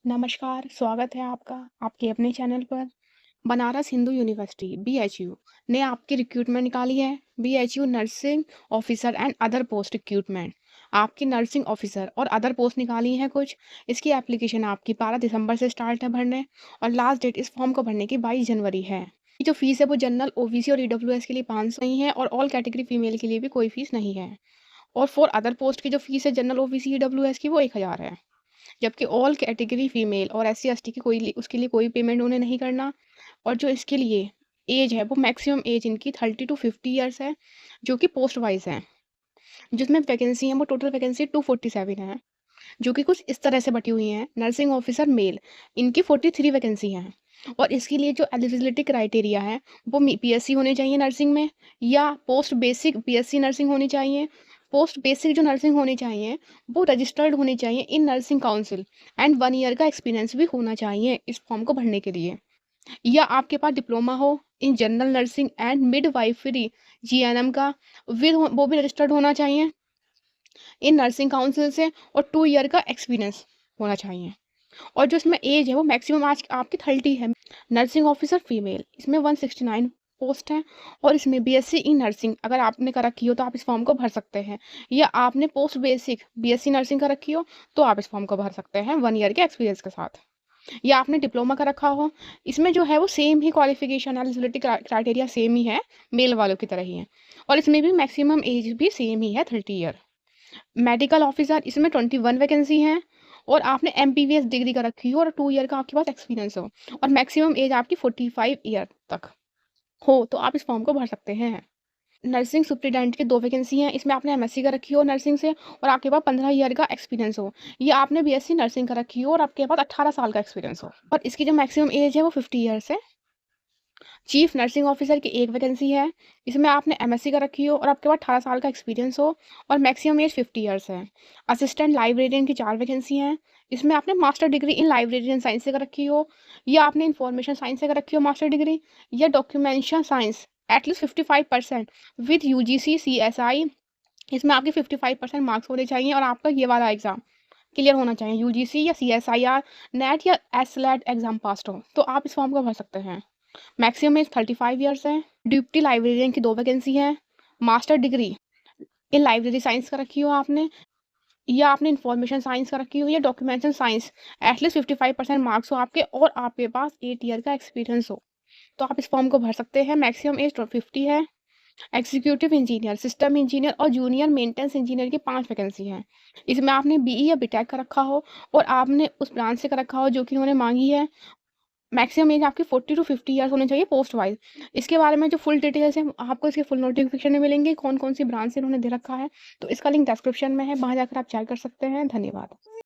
नमस्कार, स्वागत है आपका आपके अपने चैनल पर। बनारस हिंदू यूनिवर्सिटी बीएचयू ने आपकी रिक्रूटमेंट निकाली है। BHU nursing officer and other post recruitment. आपकी नर्सिंग ऑफिसर और अदर पोस्ट निकाली हैं कुछ। इसकी एप्लीकेशन आपकी 12 दिसंबर से स्टार्ट है भरने और लास्ट डेट इस फॉर्म को भरने की 22 जनवरी है। ये जो फीस है वो जनरल ओबीसी और ईडब्ल्यूएस के लिए 500 नहीं है और ऑल कैटेगरी फीमेल के लिए भी कोई फीस नहीं है। और फॉर अदर पोस्ट की जो फीस है जनरल ओबीसी ईडब्ल्यूएस की वो 1000 है। जबकि ऑल कैटेगरी फीमेल और एससी एसटी की उसके लिए कोई पेमेंट उन्हें नहीं करना। और जो इसके लिए एज है वो मैक्सिमम एज इनकी 30 टू 50 ईयर्स है, जो कि पोस्ट वाइज है। जिसमें वैकेंसी है वो टोटल वैकेंसी 247 है, जो कि कुछ इस तरह से बटी हुई हैं। नर्सिंग ऑफिसर मेल इनकी 43 वैकेंसी हैं। और इसके लिए जो एलिजिबिलिटी क्राइटेरिया है वो पीएससी होने चाहिए नर्सिंग में, या पोस्ट बेसिक बीएससी नर्सिंग होनी चाहिए। पोस्ट बेसिक जो नर्सिंग होनी चाहिए वो रजिस्टर्ड होनी चाहिए in nursing council and 1 year का एक्सपीरियंस भी होना चाहिए इस फॉर्म को भरने के लिए। या आपके पास डिप्लोमा हो in general nursing and midwifery GNM का, विद वो भी रजिस्टर्ड होना चाहिए इन नर्सिंग काउंसिल से, और 2 ईयर का एक्सपीरियंस होना चाहिए। और जो इसमें एज है वो मैक्सिमम आज आपकी 30 है। नर्सिंग ऑफिसर फीमेल इसमें 169 पोस्ट हैं। और इसमें बीएससी इन नर्सिंग अगर आपने कर रखी हो तो आप इस फॉर्म को भर सकते हैं, या आपने पोस्ट बेसिक बीएससी नर्सिंग कर रखी हो तो आप इस फॉर्म को भर सकते हैं 1 ईयर के एक्सपीरियंस के साथ। या आपने डिप्लोमा का रखा हो, इसमें जो है वो सेम ही क्वालिफिकेशन एलिजिबिलिटी क्राइटेरिया सेम ही है, मेल वालों की तरह ही है। और इसमें भी मैक्सिमम एज भी सेम ही है 30 ईयर। मेडिकल ऑफिसर इसमें 21 वैकेंसी हैं। और आपने एमबीबीएस डिग्री का रखी हो और 2 ईयर का आपके पास एक्सपीरियंस हो, और मैक्सिमम एज आपकी 45 ईयर तक हो तो आप इस फॉर्म को भर सकते हैं। नर्सिंग सुप्रिटेंडेंट की 2 वैकेंसी हैं। इसमें आपने एमएससी कर रखी हो नर्सिंग से और आपके पास 15 ईयर का एक्सपीरियंस हो, या आपने बीएससी नर्सिंग कर रखी हो और आपके पास 18 साल का एक्सपीरियंस हो। और इसकी जो मैक्सिमम एज है वो 50 ईयर्स है। चीफ नर्सिंग ऑफिसर की 1 वैकेंसी है। इसमें आपने एमएससी कर रखी हो और आपके पास 18 साल का एक्सपीरियंस हो, और मैक्सिमम एज 50 ईयर्स है। असिस्टेंट लाइब्रेरियन की 4 वैकेंसी हैं। इसमें आपने master degree in librarian science से कर रखी हो, या आपने इंफॉर्मेशन साइंस से कर रखी हो मास्टर डिग्री, या documentation science at least 55% with UGC CSI. इसमें आपके 55% मार्क्स होने चाहिए और आपका ये वाला एग्जाम क्लियर होना चाहिए, यूजीसी या सीएसआईआर नेट या एसलेट एग्जाम पास हो तो आप इस फॉर्म को भर सकते हैं। मैक्सिमम एज 35 ईयर्स है। डिप्टी लाइब्रेरियन की 2 वैकेंसी है। Master degree in library science का रखी हो आपने, या आपने इंफॉर्मेशन साइंस का रखी हो, या डॉक्यूमेंटेशन साइंस एटलीस्ट 55% मार्क्स हो आपके, और आपके पास 8 ईयर का एक्सपीरियंस हो तो आप इस फॉर्म को भर सकते हैं। मैक्सिमम एज 50 है। एग्जीक्यूटिव इंजीनियर, सिस्टम इंजीनियर और जूनियर मेंटेनेंस इंजीनियर की 5 वैकेंसी हैं। इसमें आपने बीई या बीटेक का रखा हो और आपने उस ब्रांच से कर रखा हो जो कि उन्होंने मांगी है। मैक्सिमम एज आपकी 40 टू 50 ईयर्स होने चाहिए पोस्ट वाइज। इसके बारे में जो फुल डिटेल्स हैं आपको इसके फुल नोटिफिकेशन में मिलेंगे, कौन कौन सी ब्रांच से इन्होंने दे रखा है। तो इसका लिंक डिस्क्रिप्शन में है, वहाँ जाकर आप चेक कर सकते हैं। धन्यवाद।